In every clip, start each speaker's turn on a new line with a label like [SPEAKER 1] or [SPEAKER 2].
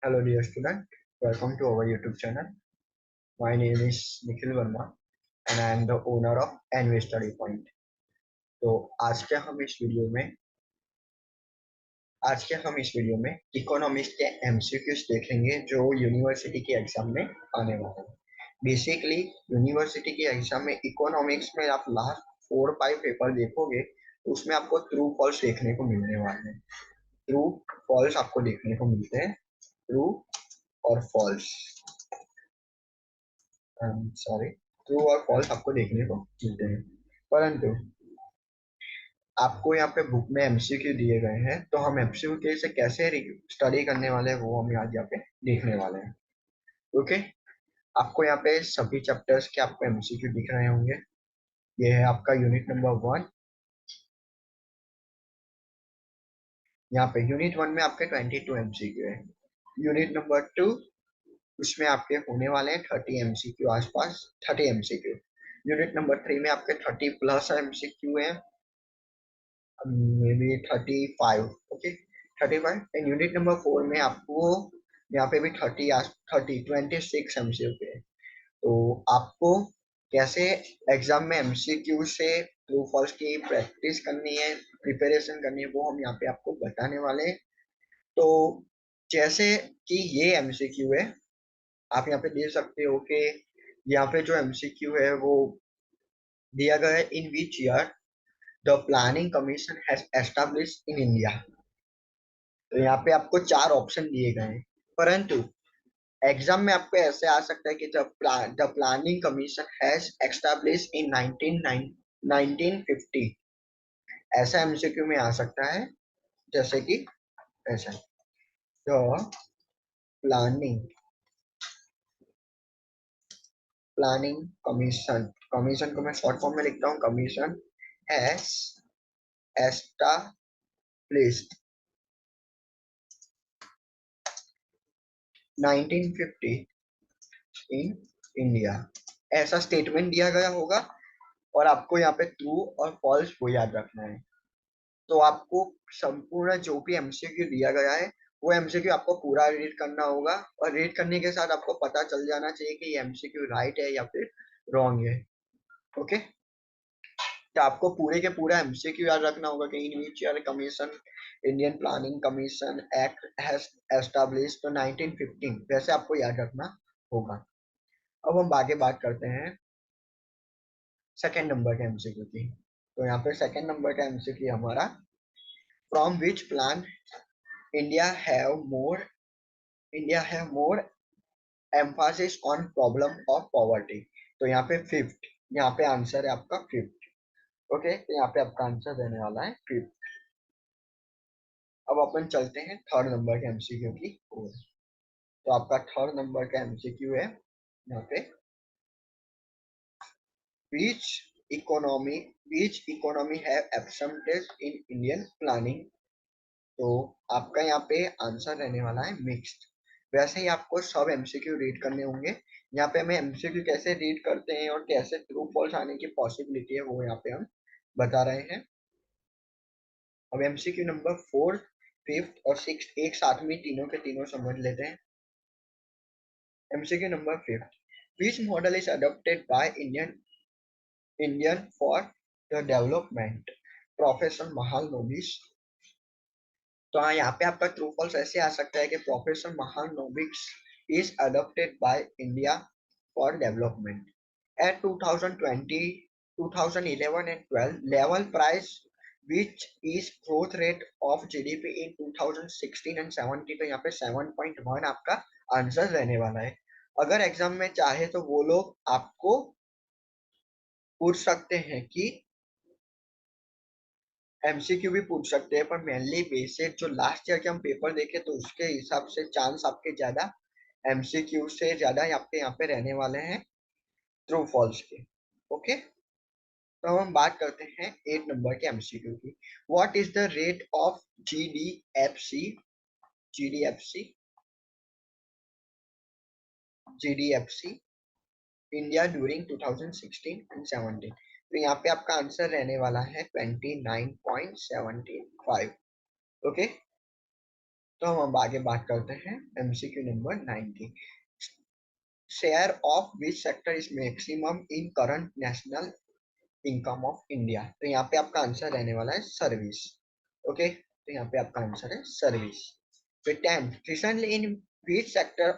[SPEAKER 1] Hello dear student, welcome to our YouTube channel. My name is Nikhil Verma and I am the owner of Anvil Study Point. तो आज के हम इस video में economics के MCQs देखेंगे जो यूनिवर्सिटी के एग्जाम में आने वाले हैं। बेसिकली यूनिवर्सिटी के एग्जाम में इकोनॉमिक्स में आप लास्ट 4-5 पेपर देखोगे तो उसमें आपको ट्रू फॉल्स देखने को मिलने वाले हैं। ट्रू फॉल्स आपको देखने को मिलते हैं। ट्रू और फॉल्स, सॉरी, ट्रू और फॉल्स आपको देखने को मिलते हैं। परंतु आपको यहाँ पे बुक में एमसीक्यू दिए गए हैं, तो हम एमसीक्यू के से कैसे स्टडी करने वाले हैं वो हम आज यहाँ पे देखने वाले हैं। ओके, आपको यहाँ पे सभी चैप्टर्स के आपको एमसीक्यू दिख रहे होंगे। ये है आपका यूनिट नंबर 1। यहाँ पे यूनिट 1 में आपके 22 एमसीक्यू है। यूनिट नंबर 2, उसमें आपके होने वाले हैं 30 एमसीक्यू आसपास, 30 एमसीक्यू। यूनिट नंबर 3 में आपके 30 प्लस एमसीक्यू है, may be 35। Okay, 35। And unit number 4 में आपको यहाँ पे भी 26 एमसीक्यू है। तो आपको कैसे एग्जाम में एमसीक्यू से ट्रू फॉल्स की प्रैक्टिस करनी है, प्रिपरेशन करनी है, वो हम यहाँ पे आपको बताने वाले हैं। तो जैसे कि ये एमसीक्यू है, आप यहाँ पे देख सकते हो कि यहाँ पे जो एमसीक्यू है वो दिया गया है, in which year the planning commission has established in India. तो यहाँ पे आपको 4 ऑप्शन दिए गए हैं, परंतु एग्जाम में आपको ऐसे आ सकता है कि the planning commission has established इन 1950। ऐसा एमसीक्यू में आ सकता है, जैसे कि ऐसा, the planning planning commission, commission को मैं शॉर्ट फॉर्म में लिखता हूँ, commission has established 1950 in India. ऐसा स्टेटमेंट दिया गया होगा और आपको यहाँ पे ट्रू और फॉल्स को याद रखना है। तो आपको संपूर्ण जो भी एमसीक्यू दिया गया है वो एमसीक्यू आपको पूरा रीड करना होगा, और रीड करने के साथ आपको पता चल जाना चाहिए कि ये एमसीक्यू राइट है या फिर रॉन्ग है। ओके, तो आपको पूरे के पूरा एमसीक्यू याद रखना होगा कि in which year commission, Indian planning commission act has established तो 1915, वैसे आपको याद रखना होगा। अब हम आगे बात करते हैं सेकेंड नंबर के एमसीक्यू की। तो यहाँ पे सेकेंड नंबर का एमसीक्यू हमारा, from which plan India have more India have more Mphasis on problem of poverty. तो यहाँ पे फिफ्थ, यहाँ पे आंसर है आपका फिफ्थ। ओके, तो यहाँ पे आपका आंसर देने वाला है फिफ्थ। अब अपन चलते हैं थर्ड नंबर के एमसीक्यू की ओर। तो आपका थर्ड नंबर का एमसीक्यू है यहाँ पे, which economy which economy have absented in Indian planning। तो आपका यहाँ पे आंसर रहने वाला है मिक्स्ड। वैसे ही आपको सब एमसीक्यू रीड करने होंगे। यहाँ पे हमें एमसीक्यू कैसे रीड करते हैं और कैसे ट्रू फॉल्स आने की पॉसिबिलिटी है वो यहाँ पे हम बता रहे हैं। अब एमसीक्यू नंबर 4, 5th और 6th एक साथ में तीनों के तीनों समझ लेते हैं। MCQ number 5th, which model is adopted by Indian for the development, professor Mahalanobis. तो हाँ, यहाँ पे आपका ट्रू फॉल्स ऐसे आ सकता है कि professor Mahalanobis is adopted by India for development. At 2020, 2011 and 12 level price, which is growth rate of GDP in 2016 and 17, तो यहाँ पे 7.1 आपका आंसर रहने वाला है। अगर एग्जाम में चाहे तो वो लोग आपको पूछ सकते हैं कि एमसीक्यू भी पूछ सकते हैं, पर मेनली बेसिक जो लास्ट ईयर के हम पेपर देखे तो उसके हिसाब से चांस आपके ज्यादा एमसीक्यू से ज्यादा आपके यहाँ पे रहने वाले हैं ट्रू फॉल्स के। ओके, तो हम बात करते हैं 8 नंबर के एमसीक्यू की। What is the rate of GDFC GDFC GDFC India during 2016 and 17। तो यहाँ पे आपका आंसर रहने वाला है 29.75। ओके, तो हम अब आगे बात करते हैं MCQ number 90। Share of which sector is maximum in current national income of India. तो यहाँ पे आपका आंसर रहने वाला है सर्विस। ओके, तो यहाँ पे आपका आंसर है सर्विस। फिर 10, recently in which sector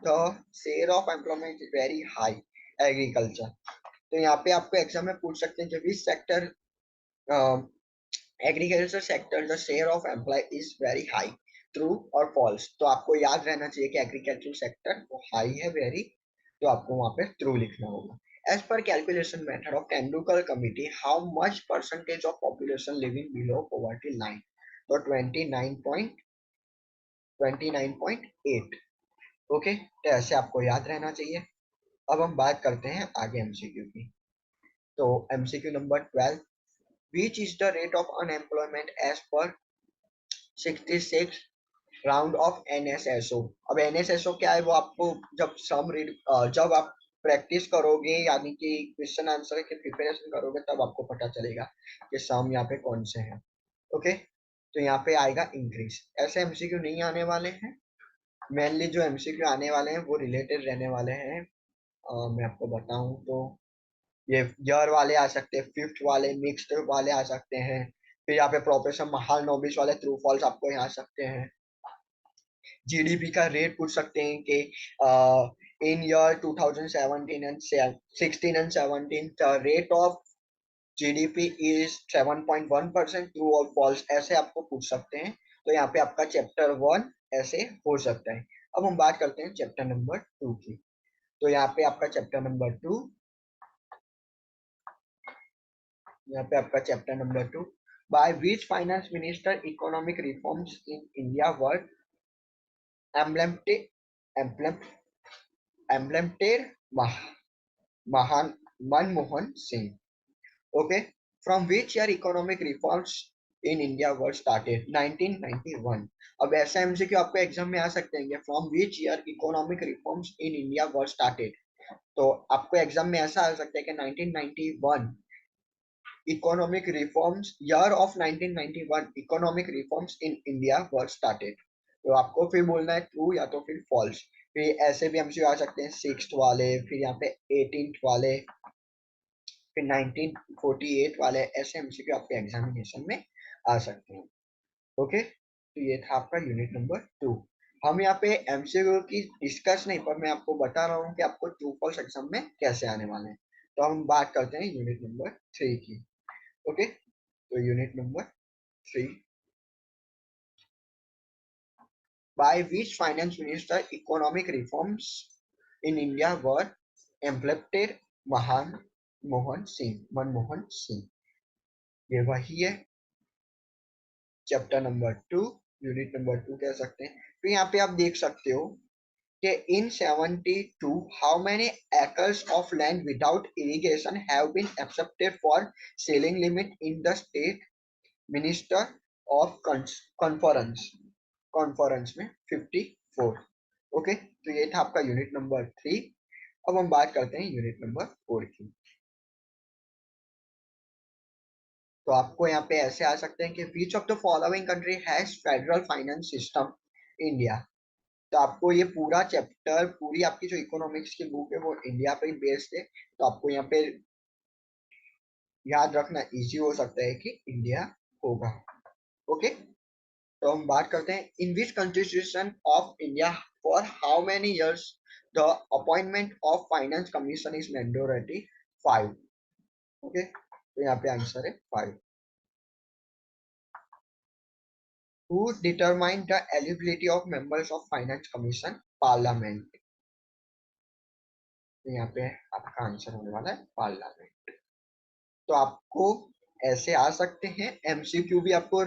[SPEAKER 1] the share of employment is very high, agriculture. तो यहाँ पे आपको एग्जाम में पूछ सकते हैं कि which sector, agriculture sector the share of employ is very high, true और फॉल्स। तो आपको याद रहना चाहिए कि एग्रीकल्चर सेक्टर वो हाई है वेरी, तो आपको वहां पे ट्रू लिखना होगा। As per calculation method of Tendulkar committee, how much percentage of population living below poverty line. तो 29.8। ओके, तो ऐसे आपको याद रहना चाहिए। अब हम बात करते हैं आगे एमसीक्यू की। तो MCQ number 12, which is the rate of unemployment as per 66 round of NSSO. अब एनएसएसओ क्या है, वो आपको जब सम रीड, जब आप प्रैक्टिस करोगे यानी कि क्वेश्चन आंसर की प्रिपरेशन करोगे तब आपको पता चलेगा कि सम यहाँ पे कौन से हैं। ओके, तो यहाँ पे आएगा इंक्रीज। ऐसे एमसीक्यू नहीं आने वाले हैं, मेनली जो एमसीक्यू आने वाले हैं वो रिलेटेड रहने वाले हैं। मैं आपको बताऊं तो ये ईयर वाले आ सकते हैं, फिफ्थ वाले, मिक्स्ड वाले आ सकते हैं। फिर यहाँ पे प्रोफेसर महाल नोबिस वाले ट्रू फॉल्स आपको यहाँ आ सकते हैं। जीडीपी का रेट पूछ सकते हैं कि in year 2017 and 16 and 17 the rate of GDP is 7.1%, true और फॉल्स, ऐसे आपको पूछ सकते हैं। तो यहाँ पे आपका चैप्टर 1 ऐसे हो सकता है। अब हम बात करते हैं चैप्टर नंबर 2 की। तो यहाँ पे आपका चैप्टर नंबर 2, यहाँ पे आपका chapter number 2, by which finance minister economic reforms in India were emblem implemented महान Manmohan Singh. Okay, from which year economic reforms in India were started, 1991। अब ऐसा एमसीक्यू आपको एग्जाम में आ सकते हैं, from which year economic reforms in India were started. तो आपको exam में ऐसा आ सकता है कि 1991 economic reforms, year of 1991 economic reforms in India were started. तो आपको फिर बोलना है ट्रू या तो फिर फॉल्स। फिर ऐसे भी हमसे आ सकते हैं सिक्स वाले, फिर यहाँ पे 18th वाले, फिर 1948 वाले, ऐसे एमसीक्यू आपके एग्जामिनेशन में आ सकते हैं। ओके, तो ये था आपका यूनिट नंबर 2। हम यहाँ पे एमसीक्यू की डिस्कस नहीं, पर मैं आपको बता रहा हूँ कि आपको ट्रू फॉल्स एग्जाम में कैसे आने वाले हैं। तो हम बात करते हैं यूनिट नंबर 3 की। ओके, तो unit number 3, by which finance minister economic reforms in India were implemented, Manmohan Singh. ये वही है चैप्टर नंबर 2, यूनिट नंबर 2 कह सकते हैं। तो यहाँ पे आप देख सकते हो कि in 72 how many acres of land without irrigation have been accepted for selling limit in the state minister of conference conference में 54। ओके, तो ये था आपका यूनिट नंबर 3। अब हम बात करते हैं यूनिट नंबर 4 की। तो आपको यहाँ पे ऐसे आ सकते हैं कि which of the following country has federal finance system, India. तो आपको ये पूरा चैप्टर, पूरी आपकी जो इकोनॉमिक्स की बुक है वो इंडिया पे ही बेस्ड है, तो आपको यहाँ पे याद रखना इजी हो सकता है कि इंडिया होगा। ओके, तो हम बात करते हैं in which constitution of India for how many years the appointment of finance commission is mandatory, 5। Okay, तो यहाँ पे आंसर है 5। Who determine the eligibility of members of finance commission, parliament. तो यहाँ पे आपका आंसर होने वाला है पार्लियामेंट। तो आपको ऐसे आ सकते हैं एमसीक्यू भी आपको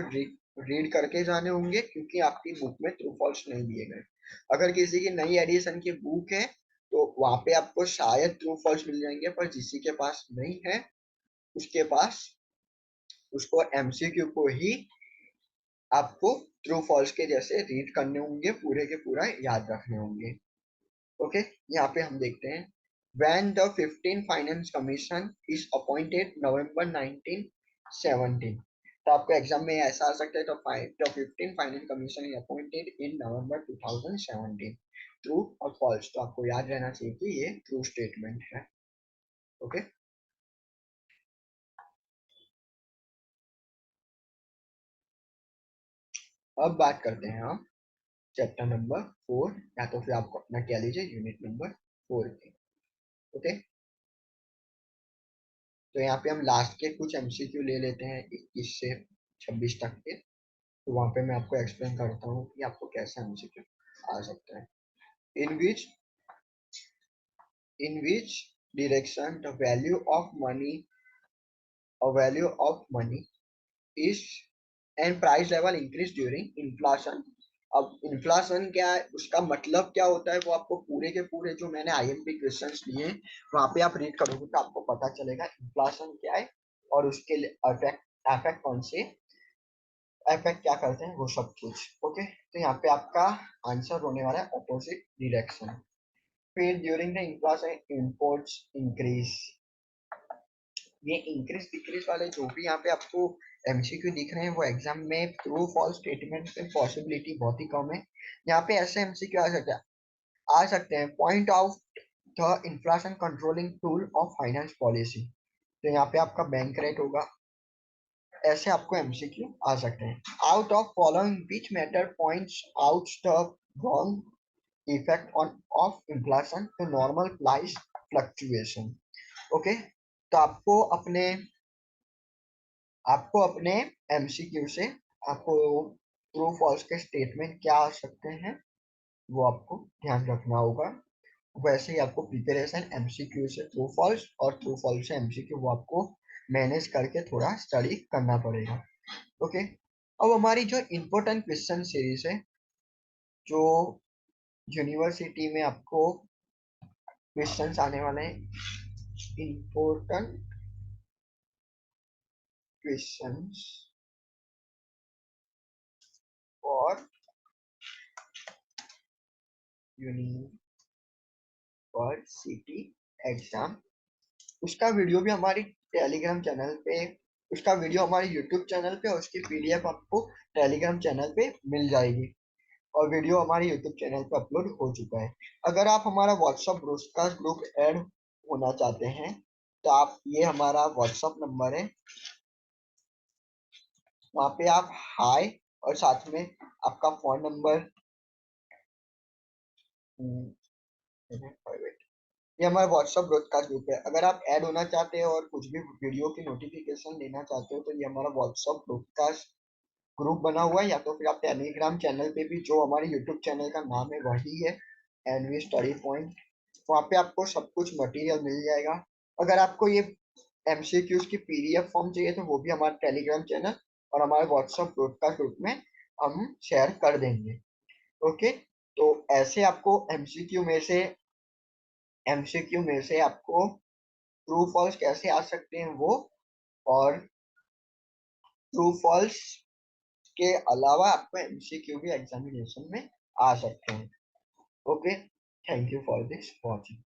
[SPEAKER 1] रीड करके जाने होंगे, क्योंकि आपकी बुक में ट्रू फॉल्स नहीं दिए गए। अगर किसी की नई एडिशन की बुक है तो वहां पे आपको शायद ट्रू फॉल्स मिल जाएंगे, पर जिसी के पास नहीं है उसके पास उसको एमसीक्यू को ही आपको ट्रू फॉल्स के जैसे रीड करने होंगे, पूरे के पूरा याद रखने होंगे। ओके, यहाँ पे हम देखते हैं when the 15th finance commission is appointed November 1917, तो आपको एग्जाम में ऐसा आ सकता है। तो 15 final commission is appointed in November 2017, true और फॉल्स। तो आपको याद रहना चाहिए कि ये ट्रू स्टेटमेंट है। ओके, अब बात करते हैं हम चैप्टर नंबर 4, या तो फिर आपको अपना कह लीजिए यूनिट नंबर 4 की। ओके, तो यहाँ पे हम लास्ट के कुछ एमसीक्यू ले लेते हैं 21 से 26 तक के। तो वहां पे मैं आपको एक्सप्लेन करता हूँ कि आपको कैसा एमसीक्यू आ सकता है। In which in which direction the value of money or value of money is and price level increase during inflation। अब इन्फ्लाशन क्या है, उसका मतलब क्या होता है, वो आपको पूरे के पूरे जो मैंने आईएमपी क्वेश्चंस लिए वहां पे आप रीड करोगे तो आपको पता चलेगा इन्फ्लाशन क्या है और उसके इफेक्ट इफेक्ट कौन से इफेक्ट क्या करते हैं वो सब कुछ। ओके, तो यहाँ पे आपका आंसर होने वाला है ऑपोजिट डायरेक्शन। फिर during the inflation imports increase. ये इंक्रीज डिक्रीज वाले जो भी यहाँ पे आपको एमसीक्यू दिख रहे हैं वो एग्जाम में ट्रू फॉल्स स्टेटमेंट में पॉसिबिलिटी बहुत ही कम है। यहाँ पे ऐसे एमसीक्यू आ सकते हैं point out the inflation controlling tool of finance policy. तो यहाँ पे आपका बैंक रेट होगा, ऐसे आपको एमसीक्यू आ सकते हैं। Out of following which matter points out the wrong effect on of inflation to normal price fluctuation. Okay, तो आपको अपने एमसीक्यू से आपको ट्रू फॉल्स के स्टेटमेंट क्या आ सकते हैं वो आपको ध्यान रखना होगा। वैसे ही आपको प्रिपरेशन एमसीक्यू से ट्रू फॉल्स और ट्रू फॉल्स से एमसीक्यू वो आपको मैनेज करके थोड़ा स्टडी करना पड़ेगा। ओके, अब हमारी जो इम्पोर्टेंट क्वेश्चन सीरीज है, जो यूनिवर्सिटी में आपको क्वेश्चंस आने वाले हैं, important questions for university exam, उसका वीडियो भी हमारी टेलीग्राम चैनल पे, उसका वीडियो हमारे यूट्यूब चैनल पे और उसकी पीडीएफ आपको टेलीग्राम चैनल पे मिल जाएगी। और वीडियो हमारे यूट्यूब चैनल पे अपलोड हो चुका है। अगर आप हमारा व्हाट्सअप ब्रॉडकास्ट ग्रुप ऐड होना चाहते हैं तो आप, ये हमारा व्हाट्सअप नंबर है, वहाँ पे आप हाय और साथ में आपका फोन नंबर, ये हमारा व्हाट्सअप ब्रॉडकास्ट ग्रुप है। अगर आप ऐड होना चाहते हैं और कुछ भी वीडियो की नोटिफिकेशन लेना चाहते हो तो ये हमारा व्हाट्सअप ब्रॉडकास्ट ग्रुप बना हुआ है, या तो फिर आप टेलीग्राम चैनल पे भी, जो हमारे यूट्यूब चैनल का नाम है वही है, एनवी स्टडी पॉइंट, वहाँ पे आपको सब कुछ मटेरियल मिल जाएगा। अगर आपको ये एमसीक्यूज की पीडीएफ फॉर्म चाहिए तो वो भी हमारे टेलीग्राम चैनल और हमारे व्हाट्सएप ब्रॉडकास्ट ग्रुप में हम शेयर कर देंगे। ओके, तो ऐसे आपको एमसीक्यू में से आपको ट्रू फॉल्स कैसे आ सकते हैं वो, और ट्रू फॉल्स के अलावा आपको एमसीक्यू भी एग्जामिनेशन में आ सकते हैं। Okay, thank you for this watching.